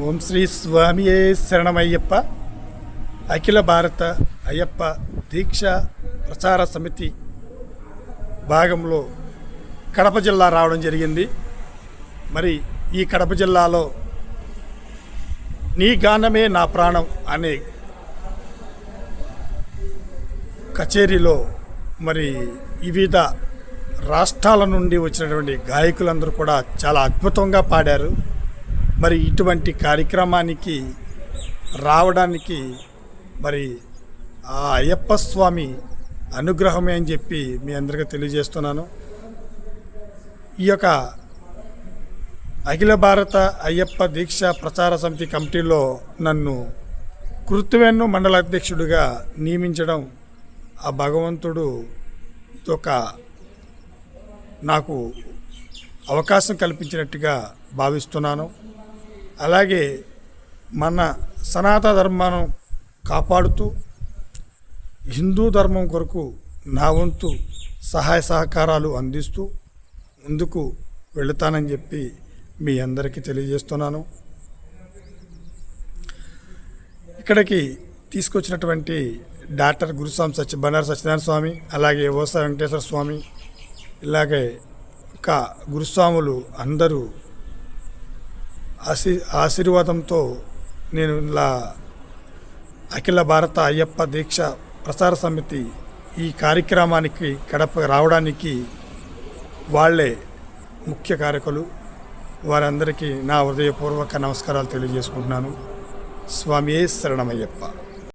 ఓం శ్రీ స్వామియే శరణమయ్యప్ప. అఖిల భారత అయ్యప్ప దీక్ష ప్రచార సమితి భాగంలో కడప జిల్లా రావడం జరిగింది. మరి ఈ కడప జిల్లాలో నీ గానమే నా ప్రాణం అనే కచేరీలో మరి వివిధ రాష్ట్రాల నుండి వచ్చినటువంటి గాయకులందరూ కూడా చాలా అద్భుతంగా పాడారు. మరి ఇటువంటి కార్యక్రమానికి రావడానికి మరి ఆ అయ్యప్ప స్వామి అనుగ్రహమే అని చెప్పి మీ అందరికీ తెలియజేస్తున్నాను. ఈ యొక్క అఖిల భారత అయ్యప్ప దీక్ష ప్రచార సమితి కమిటీలో నన్ను కృత్తివెన్ను మండల అధ్యక్షుడిగా నియమించడం ఆ భగవంతుడు ఇదొక నాకు అవకాశం కల్పించినట్టుగా భావిస్తున్నాను. అలాగే మన సనాతన ధర్మాన్ని కాపాడుతూ హిందూ ధర్మం కొరకు నా వంతు సహాయ సహకారాలు అందిస్తూ ముందుకు వెళుతానని చెప్పి మీ అందరికీ తెలియజేస్తున్నాను. ఇక్కడికి తీసుకొచ్చినటువంటి డాక్టర్ గురుస్వామి బండారు సత్యనారాయణ స్వామి, అలాగే ఓసా వెంకటేశ్వర స్వామి, ఇలాగే ఇంకా గురుస్వాములు అందరూ ఆశీర్వాదంతో నేను ఇలా అఖిల భారత అయ్యప్ప దీక్ష ప్రచార సమితి ఈ కార్యక్రమానికి కడప రావడానికి వాళ్ళే ముఖ్య కారకులు. వారందరికీ నా హృదయపూర్వక నమస్కారాలు తెలియజేసుకుంటున్నాను. స్వామియే శరణమయ్యప్ప.